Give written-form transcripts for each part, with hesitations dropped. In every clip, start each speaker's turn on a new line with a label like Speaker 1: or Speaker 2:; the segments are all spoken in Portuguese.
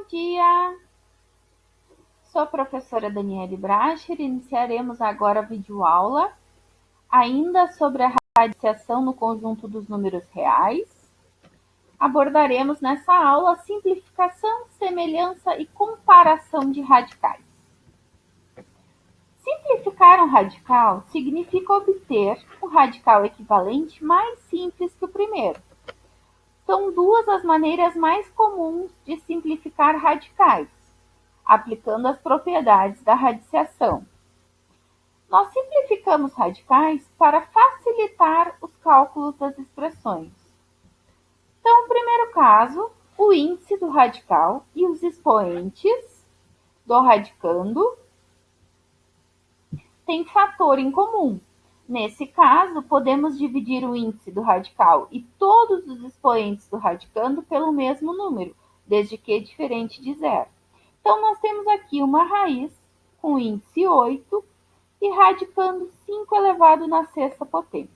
Speaker 1: dia! Sou a professora Daniele Bracher e iniciaremos agora a videoaula, ainda sobre a radiciação no conjunto dos números reais. Abordaremos nessa aula a simplificação, semelhança e comparação de radicais. Simplificar um radical significa obter um radical equivalente mais simples que o primeiro. São duas as maneiras mais comuns de simplificar radicais, aplicando as propriedades da radiciação. Nós simplificamos radicais para facilitar os cálculos das expressões. Então, no primeiro caso, o índice do radical e os expoentes do radicando têm fator em comum. Nesse caso, podemos dividir o índice do radical e todos os expoentes do radicando pelo mesmo número, desde que diferente de zero. Então, nós temos aqui uma raiz com índice 8 e radicando 5 elevado na sexta potência.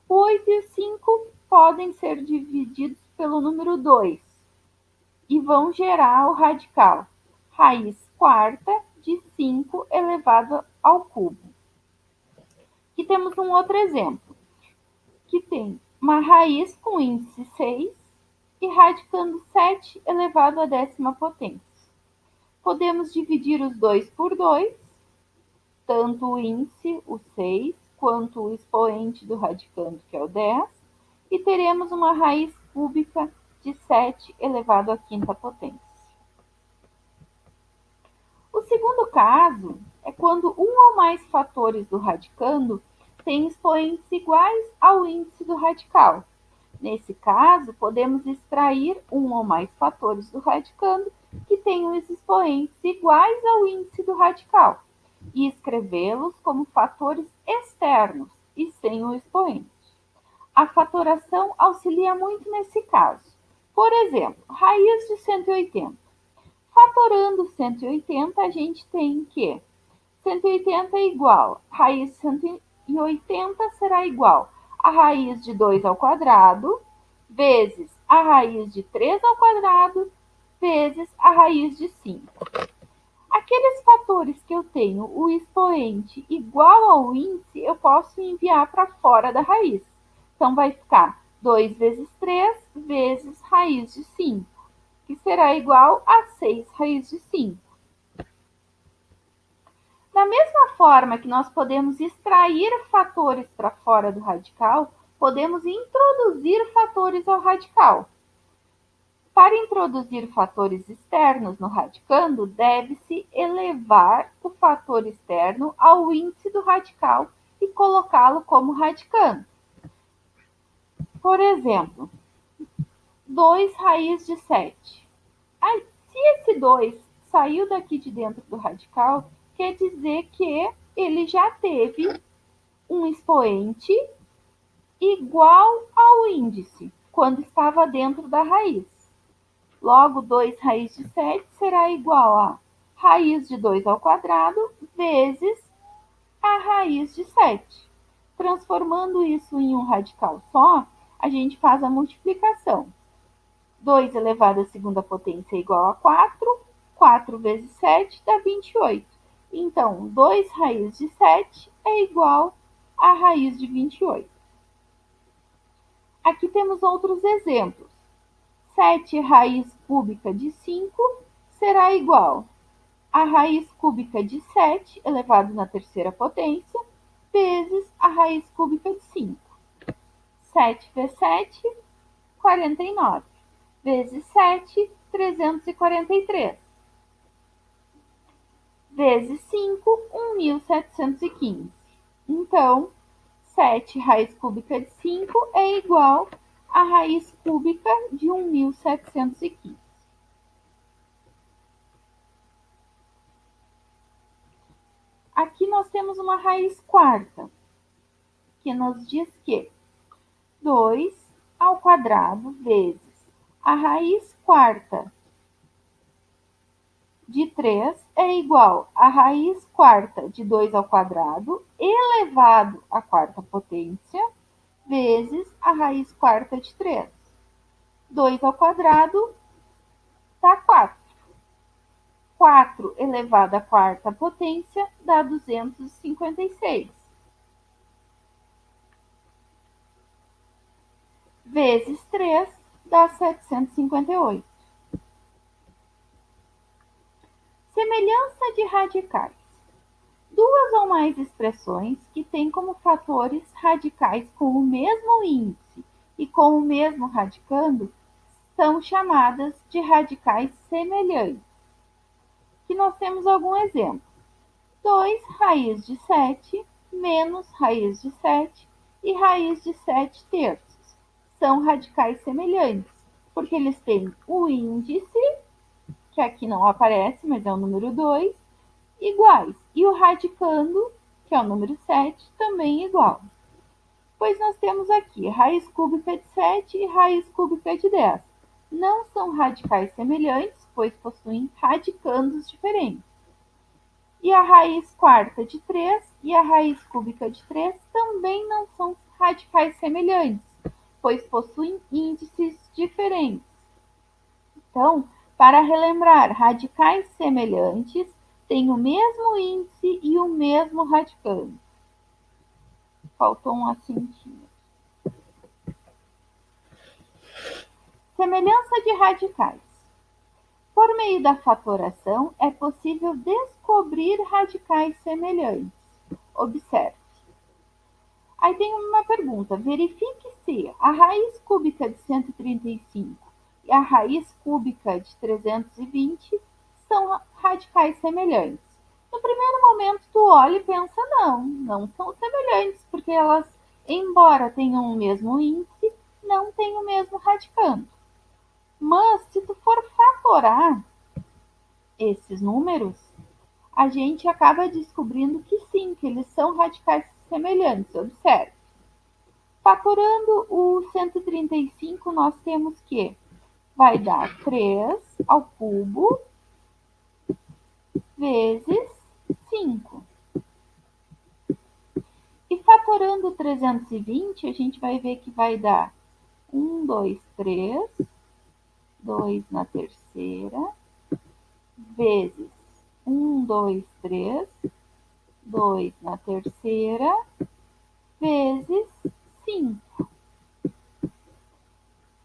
Speaker 1: O 8 e o 5 podem ser divididos pelo número 2 e vão gerar o radical raiz quarta de 5 elevado ao cubo. Aqui temos um outro exemplo, que tem uma raiz com índice 6 e radicando 7 elevado à décima potência. Podemos dividir os dois por 2, tanto o índice, o 6, quanto o expoente do radicando, que é o 10, e teremos uma raiz cúbica de 7 elevado à quinta potência. O segundo caso é quando um ou mais fatores do radicando têm expoentes iguais ao índice do radical. Nesse caso, podemos extrair um ou mais fatores do radicando que tenham os expoentes iguais ao índice do radical e escrevê-los como fatores externos e sem o expoente. A fatoração auxilia muito nesse caso. Por exemplo, raiz de 180. Fatorando 180, a gente tem que 180 é igual, raiz de 180 será igual a raiz de 2 ao quadrado, vezes a raiz de 3 ao quadrado, vezes a raiz de 5. Aqueles fatores que eu tenho o expoente igual ao índice, eu posso enviar para fora da raiz. Então, vai ficar 2 vezes 3 vezes raiz de 5, que será igual a 6 raiz de 5. Da mesma forma que nós podemos extrair fatores para fora do radical, podemos introduzir fatores ao radical. Para introduzir fatores externos no radicando, deve-se elevar o fator externo ao índice do radical e colocá-lo como radicando. Por exemplo, 2 raiz de 7. Se esse 2 saiu daqui de dentro do radical, quer dizer que ele já teve um expoente igual ao índice, quando estava dentro da raiz. Logo, 2 raiz de 7 será igual a raiz de 2 ao quadrado vezes a raiz de 7. Transformando isso em um radical só, a gente faz a multiplicação. 2 elevado à segunda potência é igual a 4. 4 vezes 7 dá 28. Então, 2 raiz de 7 é igual a raiz de 28. Aqui temos outros exemplos. 7 raiz cúbica de 5 será igual a raiz cúbica de 7 elevado na terceira potência vezes a raiz cúbica de 5. 7 vezes 7, 49. Vezes 7, 343. Vezes 5, 1.715. Então, 7 raiz cúbica de 5 é igual a raiz cúbica de 1.715. Aqui nós temos uma raiz quarta, que nos diz que 2 ao quadrado vezes a raiz quarta de 3 é igual a raiz quarta de 2 ao quadrado elevado à quarta potência vezes a raiz quarta de 3. 2 ao quadrado dá 4. 4 elevado à quarta potência dá 256. Vezes 3 dá 758. Semelhança de radicais. Duas ou mais expressões que têm como fatores radicais com o mesmo índice e com o mesmo radicando são chamadas de radicais semelhantes. Que nós temos algum exemplo. 2 raiz de 7 menos raiz de 7 e raiz de 7 terços. São radicais semelhantes, porque eles têm o índice, que aqui não aparece, mas é o número 2, iguais. E o radicando, que é o número 7, também igual. Pois nós temos aqui raiz cúbica de 7 e raiz cúbica de 10. Não são radicais semelhantes, pois possuem radicandos diferentes. E a raiz quarta de 3 e a raiz cúbica de 3 também não são radicais semelhantes, pois possuem índices diferentes. Então, para relembrar, radicais semelhantes têm o mesmo índice e o mesmo radicando. Faltou um acentinho. Semelhança de radicais. Por meio da fatoração, é possível descobrir radicais semelhantes. Observe. Aí tem uma pergunta. Verifique se a raiz cúbica de 135 e a raiz cúbica de 320 são radicais semelhantes. No primeiro momento, tu olha e pensa, não são semelhantes, porque elas, embora tenham o mesmo índice, não têm o mesmo radicando. Mas, se tu for fatorar esses números, a gente acaba descobrindo que sim, que eles são radicais semelhantes. Observe. Fatorando o 135, nós temos que vai dar 3 ao cubo vezes 5. E fatorando 320, a gente vai ver que vai dar 1, 2, 3, 2 na terceira, vezes 1, 2, 3, 2 na terceira, vezes 5.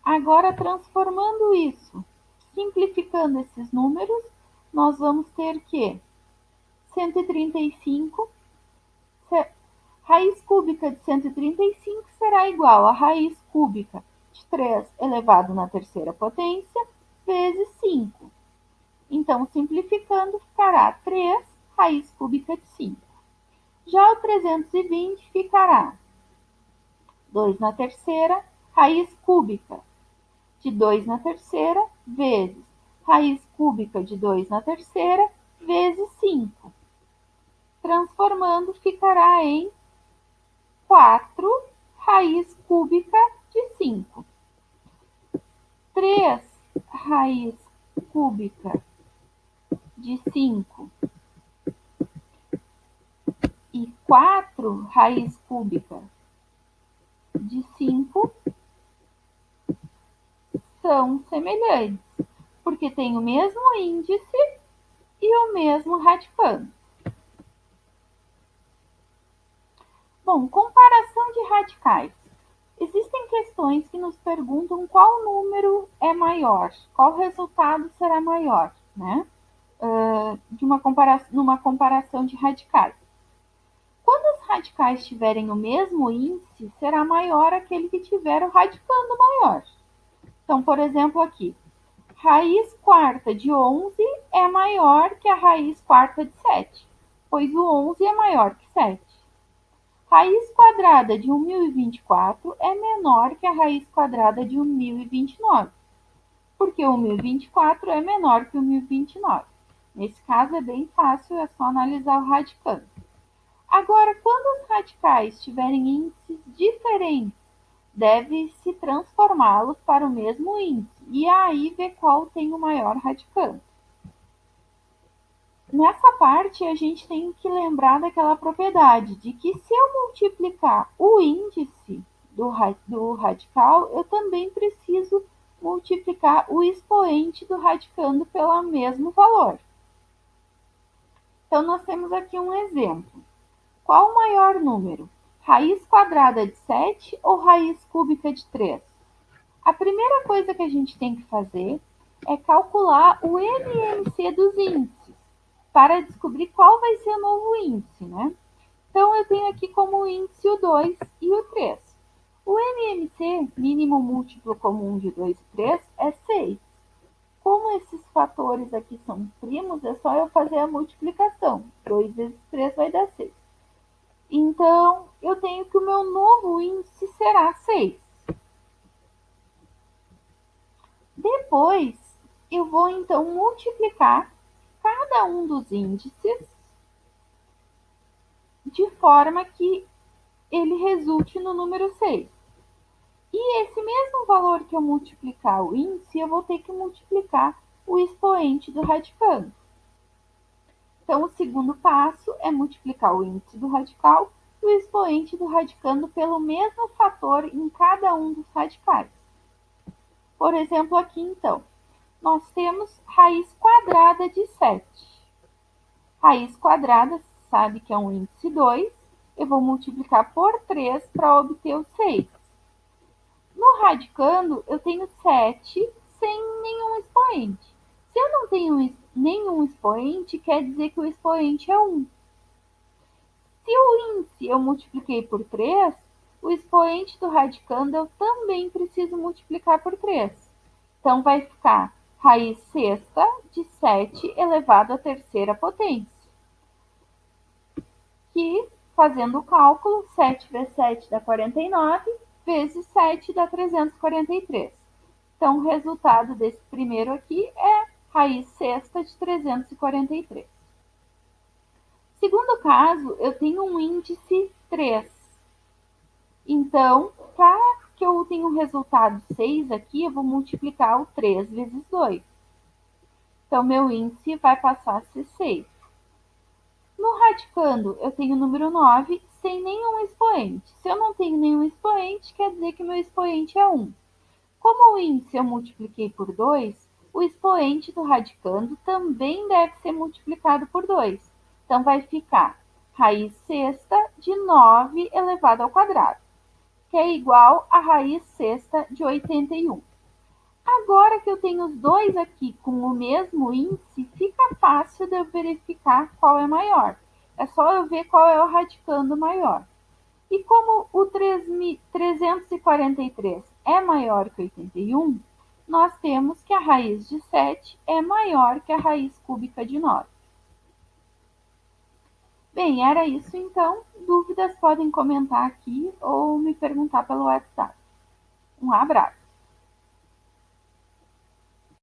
Speaker 1: Agora, transformando isso, simplificando esses números, nós vamos ter que 135, raiz cúbica de 135 será igual a raiz cúbica de 3 elevado na terceira potência, vezes 5. Então, simplificando, ficará 3 raiz cúbica de 5. Já o 320 ficará 2 na terceira, raiz cúbica de 2 na terceira, vezes raiz cúbica de 2 na terceira, vezes 5. Transformando, ficará em 4 raiz cúbica de 5. 3 raiz cúbica de 5 e 4 raiz cúbica de 5 são semelhantes, porque têm o mesmo índice e o mesmo radicando. Bom, comparação de radicais. Existem questões que nos perguntam qual número é maior, qual resultado será maior, né? Numa comparação de radicais. Quando os radicais tiverem o mesmo índice, será maior aquele que tiver o radicando maior. Então, por exemplo, aqui, raiz quarta de 11 é maior que a raiz quarta de 7, pois o 11 é maior que 7. Raiz quadrada de 1024 é menor que a raiz quadrada de 1029, porque o 1024 é menor que o 1029. Nesse caso é bem fácil, é só analisar o radicando. Agora, quando os radicais tiverem índices diferentes, deve-se transformá-los para o mesmo índice, e aí ver qual tem o maior radicando. Nessa parte, a gente tem que lembrar daquela propriedade de que se eu multiplicar o índice do radical, eu também preciso multiplicar o expoente do radicando pelo mesmo valor. Então, nós temos aqui um exemplo. Qual o maior número? Raiz quadrada de 7 ou raiz cúbica de 3? A primeira coisa que a gente tem que fazer é calcular o MMC dos índices, para descobrir qual vai ser o novo índice, né? Então, eu tenho aqui como índice o 2 e o 3. O MMC, mínimo múltiplo comum de 2 e 3, é 6. Como esses fatores aqui são primos, é só eu fazer a multiplicação. 2 vezes 3 vai dar 6. Então, eu tenho que o meu novo índice será 6. Depois, eu vou então multiplicar cada um dos índices de forma que ele resulte no número 6. E esse mesmo valor que eu multiplicar o índice, eu vou ter que multiplicar o expoente do radicando. Então, o segundo passo é multiplicar o índice do radical e o expoente do radicando pelo mesmo fator em cada um dos radicais. Por exemplo, aqui então, nós temos raiz quadrada de 7. Raiz quadrada, sabe que é um índice 2, eu vou multiplicar por 3 para obter o 6. No radicando, eu tenho 7 sem nenhum expoente. Se eu não tenho nenhum expoente, quer dizer que o expoente é 1. Se o índice eu multipliquei por 3, o expoente do radicando eu também preciso multiplicar por 3. Então, vai ficar raiz sexta de 7 elevado à terceira potência. Que, fazendo o cálculo, 7 vezes 7 dá 49, vezes 7 dá 343. Então, o resultado desse primeiro aqui é raiz sexta de 343. Segundo caso, eu tenho um índice 3. Então, para que eu tenha um resultado 6 aqui, eu vou multiplicar o 3 vezes 2. Então, meu índice vai passar a ser 6. No radicando, eu tenho o número 9 sem nenhum expoente. Se eu não tenho nenhum expoente, quer dizer que meu expoente é 1. Como o índice eu multipliquei por 2, o expoente do radicando também deve ser multiplicado por 2. Então, vai ficar raiz sexta de 9 elevado ao quadrado, que é igual a raiz sexta de 81. Agora que eu tenho os dois aqui com o mesmo índice, fica fácil de eu verificar qual é maior. É só eu ver qual é o radicando maior. E como o 343 é maior que 81, nós temos que a raiz de 7 é maior que a raiz cúbica de 9. Bem, era isso então. Dúvidas podem comentar aqui ou me perguntar pelo WhatsApp. Um abraço.